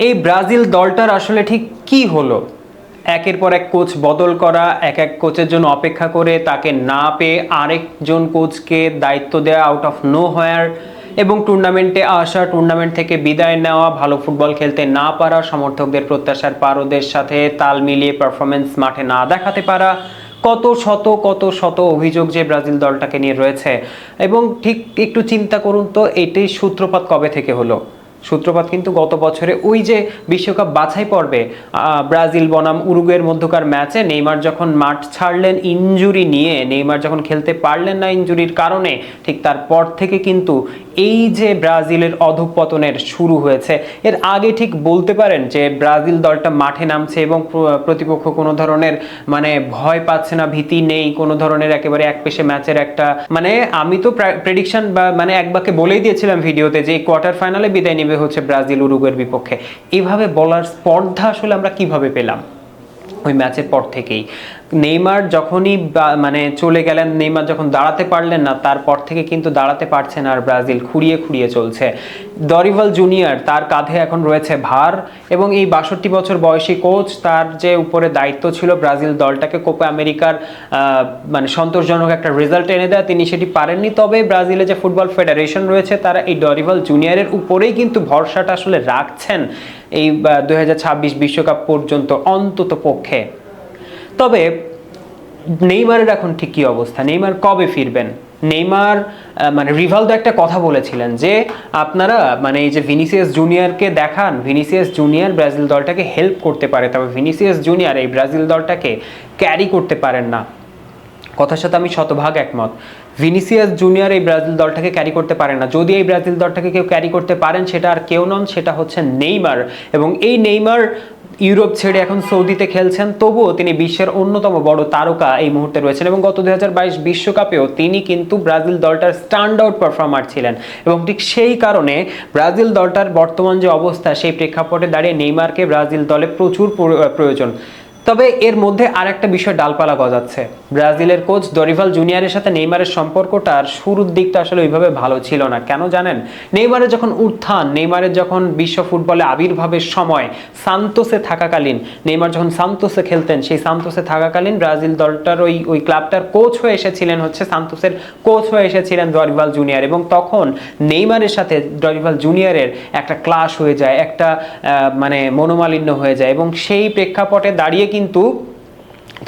এই ব্রাজিল দলটার আসলে ঠিক কি হলো? একের পর এক কোচ বদল করা, এক এক কোচের জন্য অপেক্ষা করে তাকে না পেয়ে আরেকজন কোচকে দায়িত্ব দেওয়া আউট অফ নো হোয়ার, এবং টুর্নামেন্টে আসা, টুর্নামেন্ট থেকে বিদায় নেওয়া, ভালো ফুটবল খেলতে না পারা, সমর্থকদের প্রত্যাশার পারদের সাথে তাল মিলিয়ে পারফরমেন্স মাঠে না দেখাতে পারা, কত শত অভিযোগ যে ব্রাজিল দলটাকে নিয়ে রয়েছে। এবং ঠিক একটু চিন্তা করুন তো, এটির সূত্রপাত কবে থেকে হলো? সূত্রপাত কিন্তু গত বছরে ওই যে বিশ্বকাপ বাছাই পর্বে ব্রাজিল বনাম উরুগুয়ের মধ্যকার ম্যাচে নেইমার যখন মাঠ ছাড়লেন ইনজুরি নিয়ে, নেইমার যখন খেলতে পারলেন না ইনজুরির কারণে, ঠিক তারপর থেকে কিন্তু এই যে ব্রাজিলের অধঃপতনের শুরু হয়েছে। এর আগে ঠিক বলতে পারেন যে ব্রাজিল দলটা মাঠে নামছে এবং প্রতিপক্ষ কোনো ধরনের মানে ভয় পাচ্ছে না, ভীতি নেই, কোনো ধরনের একেবারে একপেশে ম্যাচের একটা মানে আমি তো প্রেডিকশন বা মানে এক বাক্যে বলেই দিয়েছিলাম ভিডিওতে যে কোয়ার্টার ফাইনালে বিদায় নেবে হচ্ছে ব্রাজিল উরুগুয়ের বিপক্ষে। এইভাবে বলার স্পর্ধা আসলে আমরা কিভাবে পেলাম? ওই ম্যাচের পর থেকেই নেইমার যখনই মানে চলে গেলেন, নেইমার যখন দাঁড়াতে পারলেন না, তারপর থেকে কিন্তু দাঁড়াতে পারছে না আর ব্রাজিল খুঁড়িয়ে খুঁড়িয়ে চলছে। দরিভাল জুনিয়র, তার কাঁধে এখন রয়েছে ভার, এবং এই ৬২ বছর বয়সী কোচ, তার যে উপরে দায়িত্ব ছিল ব্রাজিল দলটাকে কোপা আমেরিকার মানে সন্তোষজনক একটা রেজাল্ট এনে দেয়, তিনি সেটি পারেননি। তবে ব্রাজিলে যে ফুটবল ফেডারেশন রয়েছে তারা এই দরিভাল জুনিয়রের উপরেই কিন্তু ভরসাটা আসলে রাখছেন এই ২০২৬ বিশ্বকাপ পর্যন্ত অন্তত পক্ষে। তবে নেইমারের এখন ঠিক কি অবস্থা? নেইমার কবে ফিরবেন? নেইমার মানে রিভালদো একটা কথা বলেছিলেন যে আপনারা মানে এই যে ভিনিসিয়াস জুনিয়রকে দেখান, ভিনিসিয়াস জুনিয়র ব্রাজিল দলটাকে হেল্প করতে পারে, তবে ভিনিসিয়াস জুনিয়র এই ব্রাজিল দলটাকে ক্যারি করতে পারেন না। কথার সাথে আমি শতভাগ একমত। ভিনিসিয়াস জুনিয়র এই ব্রাজিল দলটাকে ক্যারি করতে পারে না। যদি এই ব্রাজিল দলটাকে কেউ ক্যারি করতে পারেন সেটা আর কেউ নন, সেটা হচ্ছে নেইমার। এবং এই নেইমার ইউরোপ ছেড়ে এখন সৌদিতে খেলছেন, তবুও তিনি বিশ্বের অন্যতম বড় তারকা এই মুহূর্তে রয়েছেন। এবং গত ২০২২ বিশ্বকাপেও তিনি কিন্তু ব্রাজিল দলটার স্ট্যান্ড আউট পারফর্মার ছিলেন। এবং ঠিক সেই কারণে ব্রাজিল দলটার বর্তমান যে অবস্থা, সেই প্রেক্ষাপটে দাঁড়িয়ে নেইমারকে ব্রাজিল দলে প্রচুর প্রয়োজন। তবে এর মধ্যে আরেকটা বিষয় ডালপালা গজাচ্ছে। ব্রাজিলের কোচ দরিভাল জুনিয়রের সাথে নেইমারের সম্পর্কটার শুরুর দিকটা আসলে ওইভাবে ভালো ছিল না। কেন জানেন? নেইমারের যখন উত্থান, নেইমারের যখন বিশ্ব ফুটবলে আবির্ভাবের সময় সান্তোসে থাকাকালীন, নেইমার যখন সান্তোসে খেলতেন, সেই সান্তোসে থাকাকালীন ব্রাজিল দলটার ওই ক্লাবটার কোচ হয়ে এসেছিলেন হচ্ছে, সান্তোসের কোচ হয়ে এসেছিলেন দরিভাল জুনিয়র। এবং তখন নেইমারের সাথে দরিভাল জুনিয়রের একটা ক্লাশ হয়ে যায়, একটা মানে মনোমালিন্য হয়ে যায়। এবং সেই প্রেক্ষাপটে দাঁড়িয়ে কিন্তু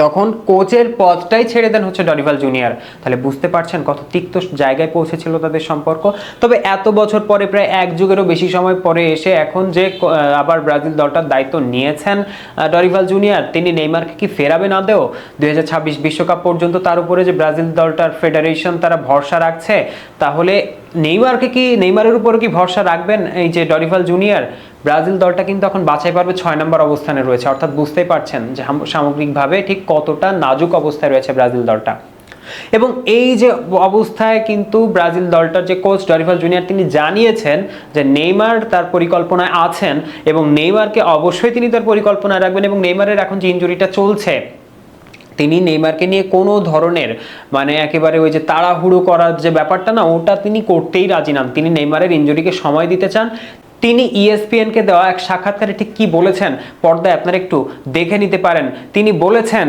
তখন কোচের পদটাই ছেড়ে দেন হচ্ছে দরিভাল জুনিয়র। তাহলে বুঝতে পারছেন কত তিক্ত জায়গায় পৌঁছেছিল তাদের সম্পর্ক। তবে এত বছর পরে, প্রায় এক যুগেরও বেশি সময় পরে এসে এখন যে আবার ব্রাজিল দলটার দায়িত্ব নিয়েছেন দরিভাল জুনিয়র, তিনি নেইমারকে কি ফেরাবেন আদেও ২০২৬ বিশ্বকাপ পর্যন্ত? তার উপরে যে ব্রাজিল দলটার ফেডারেশন তারা ভরসা রাখছে, তাহলে নেইমারের উপরে কি ভরসা রাখবেন এই যে দরিভাল জুনিয়র? ব্রাজিল দলটা কিন্তু এখন বাছাই পর্বে ৬ নম্বর অবস্থানে রয়েছে, অর্থাৎ বুঝতেই পারছেন যে সামগ্রিকভাবে ঠিক কতটা নাজুক অবস্থায় রয়েছে ব্রাজিল দলটা। এবং এই যে অবস্থায় কিন্তু ব্রাজিল দলটার যে কোচ দরিভাল জুনিয়র, তিনি জানিয়েছেন যে নেইমার তার পরিকল্পনায় আছেন এবং নেইমারকে অবশ্যই তিনি তার পরিকল্পনায় রাখবেন। এবং নেইমারের এখন যে ইনজুরিটা চলছে, তিনি নেইমারকে নিয়ে কোনো ধরনের মানে একেবারে ওই যে তাড়াহুড়ো করার যে ব্যাপারটা না, ওটা তিনি করতেই রাজি নন। তিনি নেইমারের ইনজুরিকে সময় দিতে চান। তিনি ইএসপিএনকে দেওয়া এক সাক্ষাৎকারে ঠিক কি বলেছেন, পর্দায় আপনারা একটু দেখে নিতে পারেন। তিনি বলেছেন,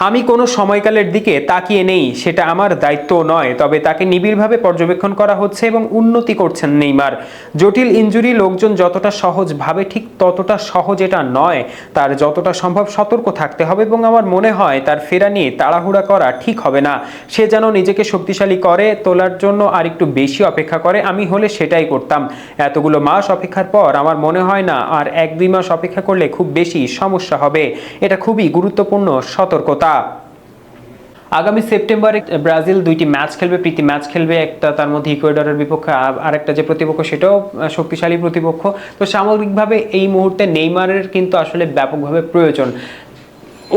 আমি কোনো সময়কালের দিকে তাকিয়ে নেই, সেটা আমার দায়িত্ব নয়, তবে তাকে নিবিড়ভাবে পর্যবেক্ষণ করা হচ্ছে এবং উন্নতি করছেন নেইমার। জটিল ইনজুরি লোকজন যতটা সহজ ভাবে, ঠিক ততটা সহজ এটা নয়। তার যতটা সম্ভব সতর্ক থাকতে হবে এবং আমার মনে হয় তার ফেরা নিয়ে তাড়াহুড়া করা ঠিক হবে না। সে যেন নিজেকে শক্তিশালী করে তোলার জন্য আর একটু বেশি অপেক্ষা করে। আমি হলে সেটাই করতাম। এতগুলো মাস অপেক্ষার পর আমার মনে হয় না আর ১-২ মাস অপেক্ষা করলে খুব বেশি সমস্যা হবে। এটা খুবই গুরুত্বপূর্ণ সতর্কতা। আগামী সেপ্টেম্বরে ব্রাজিল ২টি ম্যাচ খেলবে, প্রীতি ম্যাচ খেলবে। একটা তার মধ্যে ইকুয়েডরের বিপক্ষে, আর একটা যে প্রতিপক্ষ সেটাও শক্তিশালী প্রতিপক্ষ। তো সামগ্রিকভাবে এই মুহূর্তে নেইমারের কিন্তু আসলে ব্যাপকভাবে প্রয়োজন।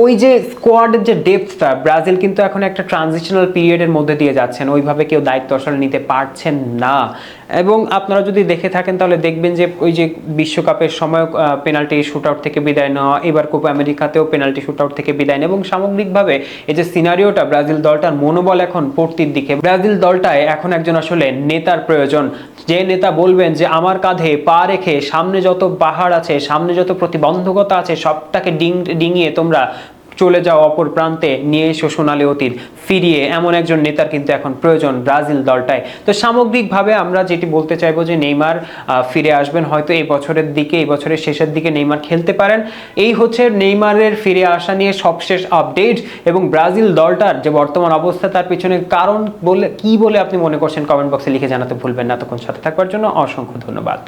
ওই যে স্কোয়াডের যে ডেপথটা, ব্রাজিল কিন্তু এখন একটা ট্রানজিশনাল পিরিয়ডের মধ্যে দিয়ে যাচ্ছেন, ওইভাবে কেউ দায়িত্ব আসলে নিতে পারছেন না। এবং আপনারা যদি দেখে থাকেন তাহলে দেখবেন যে ওই যে বিশ্বকাপের সময় পেনাল্টি শুটআউট থেকে বিদায় নেওয়া, এবার কোপা আমেরিকাতেও পেনাল্টি শুটআউট থেকে বিদায় নেওয়া, এবং সামগ্রিকভাবে এই যে সিনারিওটা, ব্রাজিল দলটার মনোবল এখন পড়তির দিকে। ব্রাজিল দলটায় এখন একজন আসলে নেতার প্রয়োজন, যে নেতা বলবেন যে আমার কাঁধে পা রেখে সামনে যত পাহাড় আছে, সামনে যত প্রতিবন্ধকতা আছে সবটাকে ডিঙিয়ে তোমরা চলে যাও অপর প্রান্তে, নিয়ে এসো সোনালী অতীত ফিরিয়ে, এমন একজন নেতার কিন্তু এখন প্রয়োজন ব্রাজিল দলটায়। তো সামগ্রিকভাবে আমরা যেটি বলতে চাইবো যে নেইমার ফিরে আসবেন হয়তো এই বছরের দিকে, এই বছরের শেষের দিকে নেইমার খেলতে পারেন। এই হচ্ছে নেইমারের ফিরে আসা নিয়ে সবশেষ আপডেট, এবং ব্রাজিল দলটার যে বর্তমান অবস্থা তার পিছনে কারণ বলে কি বলে আপনি মনে করছেন কমেন্ট বক্সে লিখে জানাতে ভুলবেন না। তখন সাথে থাকবার জন্য অসংখ্য ধন্যবাদ।